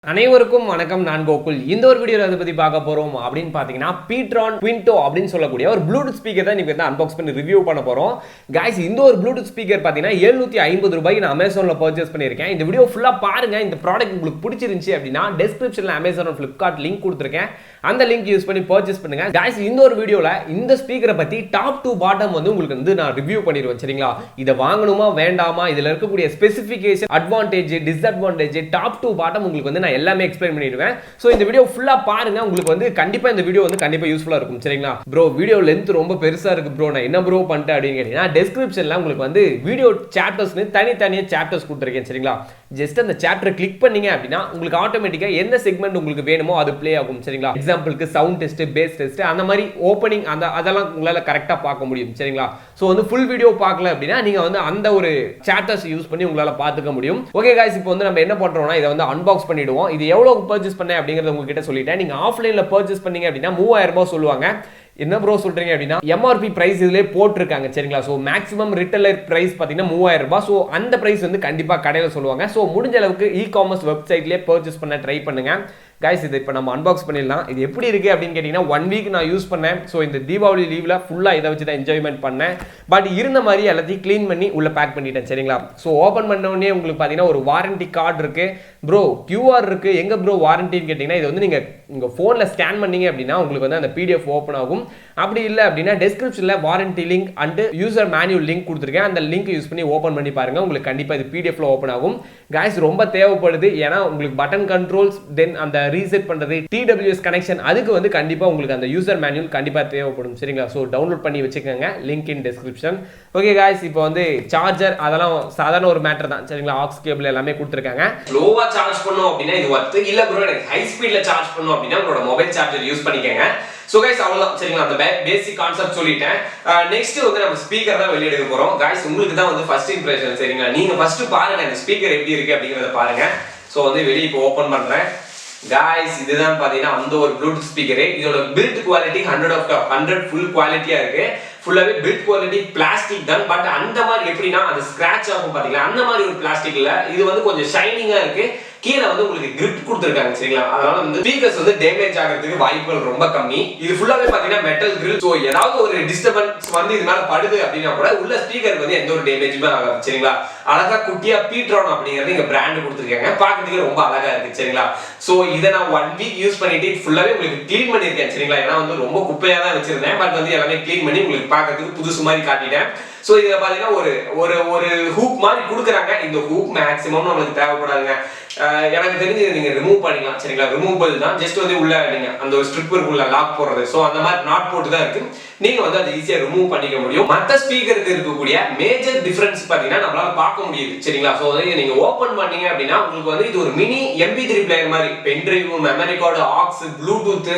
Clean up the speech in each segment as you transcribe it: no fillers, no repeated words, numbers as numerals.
அனைவருக்கும் வணக்கம். நான் கோகுல். இந்த ஒரு வீடியோல அதை பத்தி பார்க்க போறோம் அப்படின்னு பாத்தீங்கன்னா Ptron Quinto அப்படின்னு சொல்லக்கூடிய ஒரு ப்ளூடூத் ஸ்பீக்கர் தான் நீங்க அன்பாக்ஸ் பண்ணி ரிவ்யூ பண்ண போறோம். गाइस இந்த ஒரு ப்ளூடூத் ஸ்பீக்கர் பாத்தீங்கன்னா 750 ரூபாய்க்கு நான் Amazonல பர்ச்சேஸ் பண்ணியிருக்கேன். இந்த வீடியோ ஃபுல்லா பாருங்க. இந்த ப்ராடக்ட் உங்களுக்கு பிடிச்சிருந்துச்சு அப்படின்னா டெஸ்கிரிப்ஷன்ல Amazon and Flipkart லிங்க் கொடுத்திருக்கேன். அந்த லிங்க் யூஸ் பண்ணி பர்ச்சேஸ் பண்ணுங்க. गाइस இந்த ஒரு வீடியோல இந்த ஸ்பீக்கரை பத்தி டாப் டு பாட்டம் வந்து உங்களுக்கு நான் ரிவ்யூ பண்ணிடுவேன். சரிங்களா? இத வாங்கணுமா வேண்டாமா, இதுல இருக்கக்கூடிய specification, advantage, disadvantage, top to bottom உங்களுக்கு நான் எல்லாமே எக்ஸ்பிளைன் பண்ணிடுவேன். சோ இந்த வீடியோ ஃபுல்லா பாருங்க. உங்களுக்கு கண்டிப்பா இந்த வீடியோ கண்டிப்பா யூஸ்ஃபுல்லா இருக்கும். சரிங்களா? ப்ரோ வீடியோ லென்த் ரொம்ப பெருசா இருக்கு ப்ரோ, நான் என்ன ப்ரோ பண்ணிட்டேன் அப்படின்னு கேட்டீங்கன்னா டெஸ்கிரிப்ஷன்ல உங்களுக்கு வீடியோ சாப்டர்ஸ்னு தனித்தனியா சாப்டர்ஸ் கொடுத்துருக்கேன். சரிங்களா? ஜஸ்ட் அந்த சாப்டரை கிளிக் பண்ணீங்க அப்படின்னா உங்களுக்கு ஆட்டோமேட்டிக்கா எந்த செக்மெண்ட் உங்களுக்கு வேணுமோ அது ப்ளே ஆகும். சரிங்களா? எக்ஸாம்பிளுக்கு சவுண்ட் டெஸ்ட், பேஸ் டெஸ்ட், அந்த மாதிரி ஓப்பனிங் அதெல்லாம் உங்களால கரெக்டா பார்க்க முடியும். சரிங்களா? சோ ஃபுல் வீடியோ பார்க்கல அப்படின்னா நீங்க அந்த ஒரு சாப்டர்ஸ் யூஸ் பண்ணி உங்களால பார்த்துக்க முடியும். ஓகே गाइस, இப்போ நம்ம என்ன பண்றோம்னா இதை அன்பாக்ஸ் பண்ணிடுவோம். இது எவ்வளவு பர்ச்சேஸ் பண்ணேன் அப்படிங்கறத உங்ககிட்ட சொல்லிட்டேன். நீங்க ஆஃப்லைன்ல பர்ச்சேஸ் பண்ணீங்க அப்படின்னா 3000 ரூபாய் சொல்லுவாங்க. என்ன ப்ரோ சொல்றீங்க அப்படின்னா எம்ஆர்பி பிரைஸ் இதுலயே போட்டிருக்காங்க. சரிங்களா? சோ மேக்ஸிமம் ரிட்டெயிலர் பிரைஸ் பாத்தீங்கன்னா 3000 ரூபாய். சோ அந்த பிரைஸ் கண்டிப்பா கடையில சொல்லுவாங்க. சோ முடிஞ்ச அளவுக்கு இ-காமர்ஸ் வெப்சைட்லயே பர்ச்சேஸ் பண்ண ட்ரை பண்ணுங்க. गाइस இது இப்போ நம்ம அன்பாக்ஸ் பண்ணிடலாம். இது எப்படி இருக்கு அப்படின்னு கேட்டீங்கன்னா 1 வீக் நான் யூஸ் பண்ணேன். ஸோ இந்த தீபாவளி லீவ்ல ஃபுல்லா இதை வச்சு தான் என்ஜாய்மெண்ட் பண்ணேன். பட் இருந்த மாதிரி எல்லாத்தையும் க்ளீன் பண்ணி உள்ள பேக் பண்ணிட்டேன். சரிங்களா? ஸோ ஓப்பன் பண்ண உடனே உங்களுக்கு பார்த்தீங்கன்னா ஒரு வாரண்டி கார்டு இருக்கு. ப்ரோ கியூஆர் இருக்கு. எங்க ப்ரோ வாரண்டின்னு கேட்டீங்கன்னா இது நீங்க உங்க போன்ல ஸ்கேன் பண்ணீங்க அப்படின்னா உங்களுக்கு அந்த பிடிஎஃப் ஓப்பன் ஆகும். அப்படி இல்லை அப்படின்னா டெஸ்கிரிப்ஷன்ல warranty link and user manual link கொடுத்துருக்கேன். அந்த லிங்க் யூஸ் பண்ணி ஓப்பன் பண்ணி பாருங்க. உங்களுக்கு கண்டிப்பா இது பிடிஎஃப்ல ஓப்பன் ஆகும். गाइस ரொம்ப தேவைப்படுது. ஏன்னா உங்களுக்கு பட்டன் கண்ட்ரோல்ஸ், தென் அந்த ரீசெட் பண்றது, டிடபிள்யூஎஸ் கனெக்ஷன், அதுக்கு கண்டிப்பா உங்களுக்கு அந்த யூசர் மேனுவல் கண்டிப்பா தேவைப்படும். சரிங்களா? சோ டவுன்லோட் பண்ணி வச்சுக்கோங்க. Link in description. Okay guys, இப்போ சார்ஜர் அதெல்லாம் சாதாரண ஒரு மேட்டர் தான். சரிங்களா? ஆக்ஸ் கேபிள் எல்லாமே கொடுத்திருக்காங்க. ஸ்லோவா சார்ஜ் பண்ணனும் அப்படினா இது வர்த் இல்ல ப்ரோ எனக்கு ஹை ஸ்பீட்ல சார்ஜ் பண்ணனும் அப்படினா உங்களோட மொபைல் சார்ஜர் யூஸ் பண்ணிக்கங்க. சோ गाइस அவ்வளவுதான். சரிங்களா? அந்த பேசிக் கான்செப்ட் சொல்லிட்டேன். நெக்ஸ்ட் நம்ம ஸ்பீக்கர் தான் வெளிய எடுக்க போறோம். गाइस உங்களுக்கு தான் ஃபர்ஸ்ட் இம்ப்ரஷன். சரிங்களா? நீங்க ஃபர்ஸ்ட் பாருங்க இந்த ஸ்பீக்கர் எப்படி இருக்கு அப்படிங்கறத பாருங்க. சோ வெளிய இப்போ ஓபன் பண்றேன். गाइस இதுதான் பாத்தீங்கன்னா அந்த ஒரு ப்ளூடூத் ஸ்பீக்கர். இதோட பில்ட் குவாலிட்டி 100 ஃபுல் குவாலிட்டியா இருக்கு. ஃபுல்லாவே பில்ட் குவாலிட்டி பிளாஸ்டிக் தான். பட் அந்த மாதிரி எப்படின்னா அது ஸ்கிராட்ச் ஆகும் பாத்தீங்களா, அந்த மாதிரி ஒரு பிளாஸ்டிக் இல்ல. இது கொஞ்சம் ஷைனிங்கா இருக்கு. கீழ உங்களுக்கு கிரிப் கொடுத்திருக்காங்க. சரிங்களா? அதனால ஸ்பீக்கர்ஸ் டேமேஜ் ஆகிறதுக்கு வாய்ப்புகள் ரொம்ப கம்மி. இது ஃபுல்லாவே பாத்தீங்கன்னா மெட்டல் கிரில். சோ ஏதாவது ஒரு டிஸ்டர்பன்ஸ் இது மேல படுது அப்படினா கூட உள்ள ஸ்பீக்கருக்கு எந்த ஒரு டேமேஜுமே ஆகாது. சரிங்களா? அழகா குட்டியா Ptron அப்படிங்கறது இங்க பிராண்ட் கொடுத்திருக்காங்க. பார்க்கிறதுக்கு ரொம்ப அழகா இருக்கு. சரிங்களா? சோ இத நான் 1 வீக் யூஸ் பண்ணிட்டு ஃபுல்லாவே உங்களுக்கு க்ளீன் பண்ணிருக்கேன். சரிங்களா? ஏன்னா ரொம்ப குப்பையா தான் வச்சிருந்தேன். பட் எல்லாமே க்ளீன் பண்ணி உங்களுக்கு பார்க்கிறதுக்கு புதுசு மாதிரி காட்டிட்டேன். சோ இதுல பாத்தீங்கன்னா ஒரு ஹூக் மாதிரி கொடுக்குறாங்க. இந்த ஹூக் மேக்ஸிமம் நமக்கு தேவைப்படாதுங்க. எனக்கு தெரிஞ்சு நீங்க ரிமூவ் பண்ணிக்கலாம். சரிங்களா? ரிமூவபிள் தான். ஜஸ்ட் உள்ள நீங்க அந்த ஒரு ஸ்ட்ரிப் இருக்குள்ள லாக் போடுறது. சோ அந்த மாதிரி நாட் போட்டு தான் இருக்கு. நீங்க அதை ஈஸியா ரிமூவ் பண்ணிக்க முடியும். மத்த ஸ்பீக்கருக்கு இருக்கக்கூடிய மேஜர் டிஃபரன்ஸ் பாத்தீங்கன்னா நம்மளால பார்க்க முடியுது. சரிங்களா? சோ நீங்க ஓபன் பண்ணீங்க அப்படின்னா உங்களுக்கு இது ஒரு மினி MP3 பிளேயர் மாதிரி pen drive, memory card, aux, bluetooth,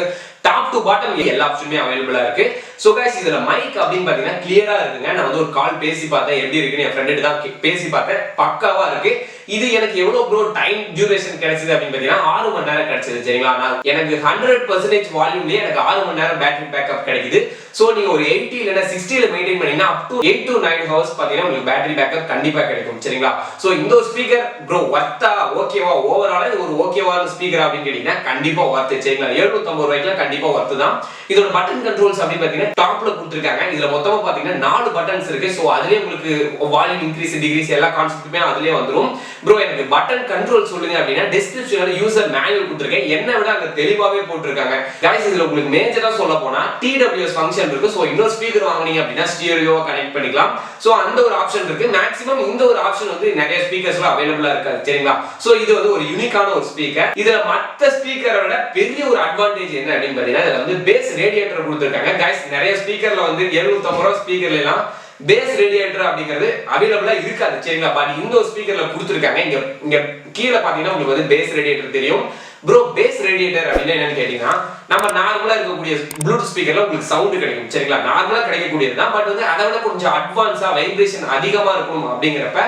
top to bottom எல்லா ஆப்ஷனுமே அவைலபிளா இருக்கு. சோ गाइस இதுல மைக் அப்படின்னு பாத்தீங்கன்னா கிளியரா இருக்குங்க. நான் ஒரு கால் பேசி பார்த்தேன், எப்படி இருக்குன்னு என் ஃப்ரெண்ட் தான் பேசி பார்த்தேன். பக்காவா இருக்கு. இது எனக்கு எவ்வளவு ப்ரோ டைம் டியூரேஷன் கிடைச்சது அப்படின்னு பாத்தீங்கன்னா 6 மணி நேரம் கிடைச்சது. சரிங்களா? எனக்கு 100% வால்யூம்லயே எனக்கு 6 மணி நேரம் பேட்டரி பேக்கப் கிடைக்குது. சோ நீங்க ஒரு 80 இல்லனா 60ல மெயின்டைன் பண்ணீங்கன்னா up to 8 to 9 ஹவர்ஸ் பாத்தீங்கன்னா உங்களுக்கு பேட்டரி பேக்கப் கண்டிப்பா கிடைக்கும். சரிங்களா? சோ இந்த ஒரு ஸ்பீக்கர் ப்ரோ வர்த்தா, ஓகேவா, ஓவராலா இது ஒரு ஓகேவான ஸ்பீக்கர் அப்படின்னு கேட்டீங்கன்னா கண்டிப்பா வர்த். சரிங்களா? 750 ரூபாய்க்கு கண்டிப்பா வர்த் தான். இதோட பட்டன் கண்ட்ரோல்ஸ் அப்படின்னு பாத்தீங்கன்னா டாப்ல கொடுத்திருக்காங்க. இதுல மொத்தமா பாத்தீங்கன்னா 4 பட்டன்ஸ் இருக்கு. சோ அதுலயே உங்களுக்கு வால்யூம் இன்கிரீஸ், டிகிரீஸ் எல்லா கான்செப்ட்டுமே அதுலயே வந்துரும். ப்ரோ எனக்கு பட்டன் கண்ட்ரோல் சொல்லுங்க அப்படின்னா டெஸ்கிரிப்ஷன்ல யூசர் மேனுவல் கொடுத்திருக்கேன். என்ன விட அங்க தெளிவாவே போட்டுருக்காங்க. गाइस இதுல உங்களுக்கு மேஜரா சொல்ல போனா TWS ஃபங்க்ஷன் இருக்கு. சோ இன்னொரு ஸ்பீக்கர் வாங்குனீங்க அப்படின்னா ஸ்டீரியோவா கனெக்ட் பண்ணிக்கலாம். சோ அந்த ஒரு ஆப்ஷன் இருக்கு. மேக்ஸிமம் இந்த ஒரு ஆப்ஷன் நிறைய ஸ்பீக்கர்ஸ்ல அவைலபிளா இருக்காது. சரிங்களா? சோ இது ஒரு யூனிக்கான ஒரு ஸ்பீக்கர். இதுல மத்த ஸ்பீக்கரை விட பெரிய ஒரு அட்வான்டேஜ் என்ன அப்படின்னு பாத்தீங்கன்னா இதுல பேஸ் ரேடியேட்டர் கொடுத்திருக்காங்க. गाइस நிறைய ஸ்பீக்கர்ல 750 ரூபாய் ஸ்பீக்கர்ல எல்லாம் பேஸ் ரேடியேட்டர் அப்படிங்கிறது அவைலபிளா இருக்காது. சரிங்களா? பட் இந்த ஒரு ஸ்பீக்கர்ல கொடுத்திருக்காங்க. இங்க கீழ பாத்தீங்கன்னா உங்களுக்கு பேஸ் ரேடியேட்டர் தெரியும். ப்ரோ பேஸ் ரேடியேட்டர் அப்படின்னா என்னன்னு கேட்டீங்கன்னா நம்ம நார்மலா இருக்கக்கூடிய ப்ளூடூத் ஸ்பீக்கர்ல உங்களுக்கு சவுண்ட் கிடைக்கும். சரிங்களா? நார்மலா கிடைக்கக்கூடியது தான். பட் அதை விட கொஞ்சம் அட்வான்ஸா வைப்ரேஷன் அதிகமா இருக்கும். அப்படிங்கிறப்ப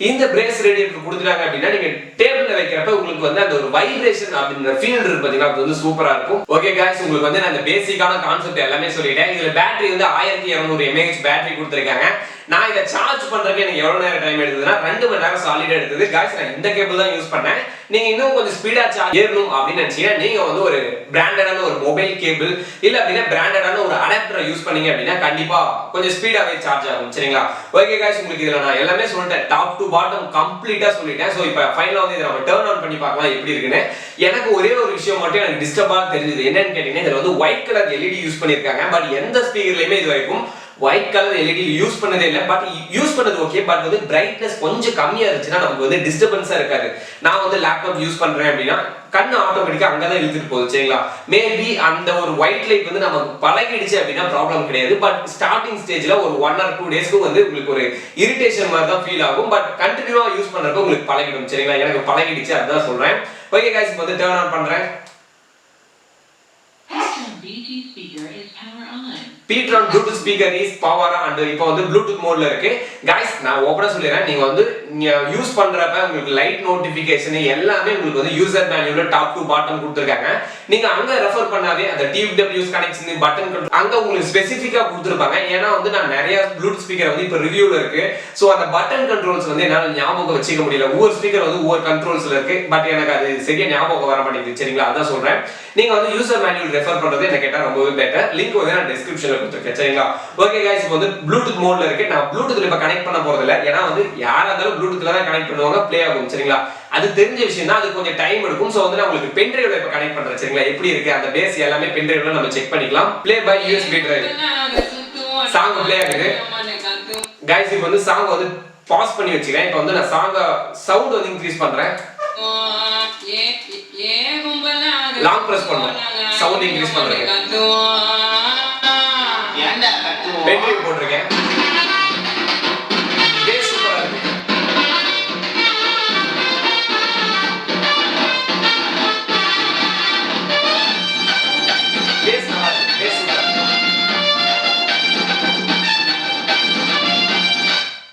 இந்த பிரேஸ் ரேடியேட்டர் கொடுத்துட்டாங்க அப்படின்னா நீங்க டேபிள்ல வைக்கிறப்ப உங்களுக்கு அந்த ஒரு வைப்ரேஷன் அப்படிங்கிற ஃபீல் இருக்கு பாத்தீங்கன்னா அது சூப்பரா இருக்கும். ஓகே गाइस உங்களுக்கு நான் அந்த பேசிக்கான கான்செப்ட் எல்லாமே சொல்லிட்டேன். இதுல பேட்டரி 1200 mAh பேட்டரி கொடுத்திருக்காங்க. நான் இதை சார்ஜ் பண்றதுக்கு எனக்கு எவ்வளவு நேரம் டைம் எடுத்ததுன்னா 2 மணி நேரம் சாலிடா எடுத்தது गाइस. நான் இந்த கேபிள் தான் யூஸ் பண்ணேன். நீங்க இன்னும் கொஞ்சம் ஸ்பீடா சார்ஜ் ஏறணும் அப்படின்னு நினைச்சீங்கன்னா நீங்க வந்து ஒரு பிராண்டடான ஒரு மொபைல் கேபிள் இல்ல அப்படின்னா பிராண்டடான ஒரு அடாப்டரை யூஸ் பண்ணீங்க அப்படின்னா கண்டிப்பா கொஞ்சம் ஸ்பீடாவே சார்ஜ் ஆகும். சரிங்களா? ஓகே गाइस, உங்களுக்கு இதுல நான் எல்லாமே சொல்லிட்டேன். டாப் டு பாட்டம் கம்ப்ளீட்டா சொல்லிட்டேன். சோ இப்போ ஃபைனலா வந்து இத நம்ம டர்ன் ஆன் பண்ணி பார்க்கலாம் எப்படி இருக்குன்னு. எனக்கு ஒரே ஒரு விஷயம் மட்டும் எனக்கு டிஸ்டர்பா தெரிஞ்சது. என்னன்னு கேட்டீங்கன்னா இதுல வந்து ஒயிட் கலர் எல்இடி யூஸ் பண்ணிருக்காங்க. பட் எந்த ஸ்பீக்கர்லயுமே இது வரைக்கும் ஒயிட் கலர் எல்இடி யூஸ் பண்ணதே இல்ல. பட் யூஸ் பண்ணது ஓகே. பட் வந்து பிரைட்னஸ் கொஞ்சம் கம்மியா இருந்துச்சுன்னா நமக்கு வந்து டிஸ்டர்பன்ஸா இருக்காது. நான் வந்து லேப்டாப் யூஸ் பண்றேன் அப்படின்னா கண்ணு ஆட்டோமேட்டிக்கா அங்கதான் இழுத்துட்டு போகுது. சரிங்களா? மேபி அந்த ஒரு ஒயிட் லைட் வந்து நமக்கு பழகிடுச்சு அப்படின்னா ப்ராப்ளம் கிடையாது. பட் ஸ்டார்டிங் ஸ்டேஜ்ல ஒரு 1 or 2 டேஸ்க்கு வந்து உங்களுக்கு ஒரு இரிட்டேஷன் மாதிரி தான் ஃபீல் ஆகும். பட் கண்டினியூவா யூஸ் பண்றப்ப உங்களுக்கு பழகிடும். சரிங்களா? எனக்கு பழகிடுச்சு, அதுதான் சொல்றேன். ஓகே गाइस, இப்போ வந்து டர்ன் ஆன் பண்றேன். Ptron Bluetooth speaker is power and இப்போ வந்து Bluetooth மோட்ல இருக்கு. गाइस, நான் ஓபனா சொல்லிறேன். நீங்க வந்து யூஸ் பண்றப்ப உங்களுக்கு லைட் நோட்டிஃபிகேஷன் எல்லாமே உங்களுக்கு வந்து யூசர் மேனுவல்ல டாப் டு பாட்டம் கொடுத்திருக்காங்க. நீங்க அங்க ரெஃபர் பண்ணாவே அந்த TWS கனெக்ஷன் பட்டன் அங்க உங்களுக்கு ஸ்பெசிஃபிக்கா கொடுத்திருப்பாங்க. ஏன்னா வந்து நான் நிறைய Bluetooth ஸ்பீக்கர் வந்து இப்போ ரிவ்யூல இருக்கு. சோ அந்த பட்டன் கண்ட்ரோல்ஸ் வந்து என்னால ஞாபகம் வச்சுக்க முடியல. ஒவ்வொரு ஸ்பீக்கர் வந்து ஒவ்வொரு கண்ட்ரோல்ஸ்ல இருக்கு. பட் எனக்கு அது சரியா ஞாபகம் வர மாட்டேங்குது. சரிங்களா? அதான் சொல்றேன். நீங்க வந்து யூசர் மேனுவல் ரெஃபர் பண்றது என்ன கேட்டா ரொம்பவே பெட்டர். லிங்க் வந்து நான் டிஸ்கிரிப்ஷன்ல கொடுத்திருக்கேன். சரிங்களா? ஓகே गाइस, இப்போ வந்து Bluetooth மோட்ல இருக்கு. நான் Bluetoothல இப்ப கனெக்ட் பண்ண போறது இல்ல. ஏன்னா வந்து யாரா இருந்தாலும் Bluetoothல தான் கனெக்ட் பண்ணுவாங்க, ப்ளே ஆகும். சரிங்களா? அது தெரிஞ்ச விஷயம் தான். அது கொஞ்சம் டைம் எடுக்கும். சோ வந்து நான் உங்களுக்கு பென் டிரைவ்ல இப்ப கனெக்ட் பண்றேன். சரிங்களா? எப்படி இருக்கு அந்த பேஸ் எல்லாமே பென் டிரைவ்ல நம்ம செக் பண்ணிக்கலாம். Play by USB drive. Song play ஆகுது. गाइस, இப்போ வந்து சாங் வந்து பாஸ் பண்ணி வச்சிருக்கேன். இப்போ வந்து நான் சாங் சவுண்ட் வந்து இன்கிரீஸ் பண்றேன். லாங் பிரஸ் பண்ணனும். சவுண்ட் இன்கிரீஸ் பண்றேன். பென் டிரைவ் போட்டுருக்கேன். பேஸ் சூப்பரா இருக்கு. பேஸ் நல்லா இருக்கு. பேஸ் சூப்பரா இருக்கு.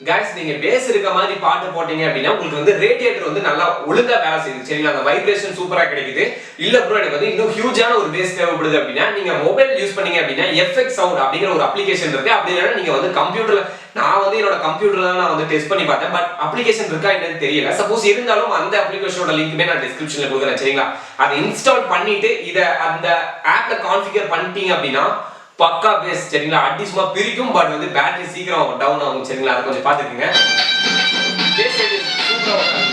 गाइस, நீங்க பேஸ் இருக்க மாதிரி பாட்டு போட்டீங்க அப்படின்னா உங்களுக்கு வந்து ரேடியேட்டர் வந்து நல்லா ஒழுங்கா வேலை செய்யுது. சரிங்களா? அந்த வைப்ரேஷன் சூப்பரா கிடைக்குது. இல்ல ப்ரோ எனக்கு வந்து இன்னும் ஹியூஜான ஒரு பேஸ் தேவைப்படுது அப்படின்னா நீங்க மொபைல் யூஸ் பண்ணீங்க அப்படின்னா எஃபெக்ட் சவுண்ட் அப்படிங்கிற ஒரு அப்ளிகேஷன் இருக்கு. அப்படி இல்லைன்னா நீங்க வந்து கம்ப்யூட்டர்ல, நான் வந்து என்னோட கம்ப்யூட்டர்ல தான் நான் வந்து டெஸ்ட் பண்ணி பார்த்தேன். பட் அப்ளிகேஷன் இருக்கா என்னன்னு தெரியல. சப்போஸ் இருந்தாலும் அந்த அப்ளிகேஷனோட லிங்க்மே நான் டிஸ்கிரிப்ஷன்ல கொடுக்குறேன். சரிங்களா? அதை இன்ஸ்டால் பண்ணிட்டு இத அந்த ஆப்ல கான்ஃபிகர் பண்ணிட்டீங்க அப்படின்னா பக்கா பேஸ். சரிங்களா? அடி சும்மா பிரிக்கும். பட் வந்து பேட்டரி சீக்கிரம் டவுன் ஆகும். சரிங்களா? அதை கொஞ்சம் பாத்துக்கங்க. பேஸ் சூப்பரா இருக்கு.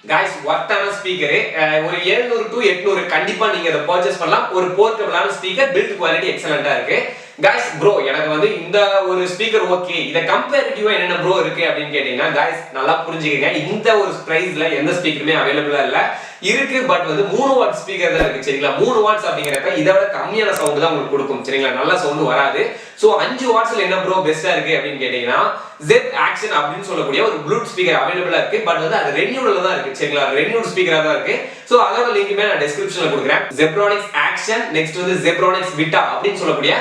गाइस, வர்த்தான ஸ்பீக்கர் ஒரு 700 to 800 கண்டிப்பா நீங்க இத பர்சேஸ் பண்ணலாம். ஒரு போர்ட்டபிளான ஸ்பீக்கர், பில்ட் குவாலிட்டி எக்ஸலென்ட்டா இருக்கு. गाइस, ப்ரோ எனக்கு வந்து இந்த ஒரு ஸ்பீக்கர் ஓகே. இத கம்பேரிட்டிவா என்னென்ன ப்ரோ இருக்கு அப்படினு கேட்டீங்கன்னா गाइस நல்லா புரிஞ்சுக்கங்க. இந்த ஒரு பிரைஸ்ல எந்த ஸ்பீக்கருமே அவேலபிளா இல்ல. இருக்கு பட் வந்து 3 வாட் ஸ்பீக்கர் தான் இருக்கு. சரிங்களா? 3 வாட்ஸ் அப்படிங்கறப்ப இத விட கம்மியான சவுண்ட் தான் உங்களுக்கு கொடுக்கும். சரிங்களா? நல்ல சவுண்ட் வராது. சோ 5 வாட்ஸ்ல என்ன ப்ரோ பெஸ்டா இருக்கு அப்படினு கேட்டீங்கன்னா Zeb Action அப்படினு சொல்லக்கூடிய ஒரு ப்ளூடூத் ஸ்பீக்கர் அவேலபிளா இருக்கு. பட் வந்து அது ரெனியூவல்ல தான் இருக்கு. சரிங்களா? ரெனியூட் ஸ்பீக்கரா தான் இருக்கு. சோ அதோட லிங்க்மே நான் டிஸ்கிரிப்ஷன்ல கொடுக்கிறேன். Zebronics Action நெக்ஸ்ட் வந்து Zebronics Vita அப்படினு சொல்லக்கூடிய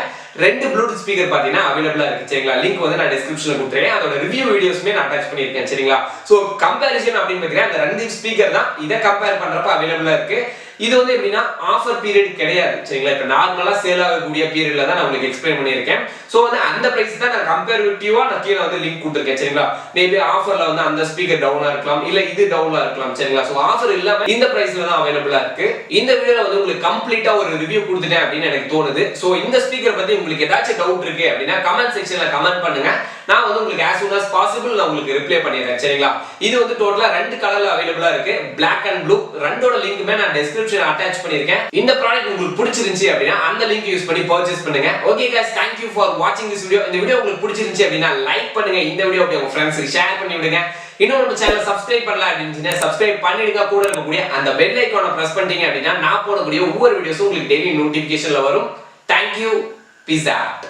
ரெண்டு ப்ளூடூத் ஸ்பீக்கர் பாத்தீங்கன்னா அவேலபிளா இருக்கு. சரிங்களா? லிங்க் வந்து நான் டிஸ்கிரிப்ஷன்ல கொடுத்துறேன். அதோட ரிவ்யூ வீடியோஸ்மே நான் அட்டாச் பண்ணிருக்கேன். சரிங்களா? சோ கம்பேரிசன் அப்படின்னு பாத்தீங்கன்னா அந்த ரெண்டு ஸ்பீக்கர் தான் இத கம்பேர் பண்றப்ப அவேலபிளா இருக்கு. இது வந்து எப்படின்னா ஆஃபர் பீரியட் கிடையாது. சரிங்களா? இப்ப நார்மலா சேல் ஆகக்கூடிய பீரியட்ல தான் நான் உங்களுக்கு எக்ஸ்பிளைன் பண்ணியிருக்கேன். சோ வந்து அந்த பிரைஸ் தான் நான் கம்பேரிட்டிவா நான் கீழ வந்து லிங்க் கொடுத்திருக்கேன். சரிங்களா? மேபி ஆஃபர்ல வந்து அந்த ஸ்பீக்கர் டவுனா இருக்கலாம், இல்ல இது டவுனா இருக்கலாம். சரிங்களா? சோ ஆஃபர் இல்லாம இந்த பிரைஸ்ல தான் அவேலபிளா இருக்கு. இந்த வீடியோல வந்து உங்களுக்கு கம்ப்ளீட்டா ஒரு ரிவ்யூ கொடுத்துட்டேன் அப்படின்னு எனக்கு தோணுது. சோ இந்த ஸ்பீக்கர் பத்தி உங்களுக்கு ஏதாச்சும் டவுட் இருக்கு அப்படின்னா கமெண்ட் செக்ஷன்ல கமெண்ட் பண்ணுங்க. நான் வந்து உங்களுக்கு as soon as possible நான் உங்களுக்கு ரிப்ளை பண்ணிடுறேன். சரிங்களா? இது வந்து டோட்டலா ரெண்டு கலர்ல அவேலபிளா இருக்கு. Black and blue. ரெண்டோட லிங்க்மே நான் டிஸ்கிரிப்ஷன்ல அட்டாச் பண்ணிருக்கேன். இந்த ப்ராடக்ட் உங்களுக்கு பிடிச்சிருந்துச்சு அப்படின்னா அந்த லிங்க் யூஸ் பண்ணி பர்ச்சேஸ் பண்ணுங்க. Okay guys, thank you for watching this video. இந்த வீடியோ உங்களுக்கு பிடிச்சிருந்துச்சு அப்படின்னா லைக் பண்ணுங்க. இந்த வீடியோ அப்படியே உங்க ஃப்ரெண்ட்ஸ்க்கு ஷேர் பண்ணி விடுங்க. இன்னும் நம்ம சேனல் சப்ஸ்கிரைப் பண்ணல அப்படின்னா சப்ஸ்கிரைப் பண்ணிடுங்க. கூட இருக்கக்கூடிய அந்த பெல் ஐகானை பிரஸ் பண்ணிட்டீங்க அப்படின்னா நான் போடக்கூடிய ஒவ்வொரு வீடியோஸும் உங்களுக்கு டெய்லி நோட்டிபிகேஷன்ல வரும். Thank you. Peace out.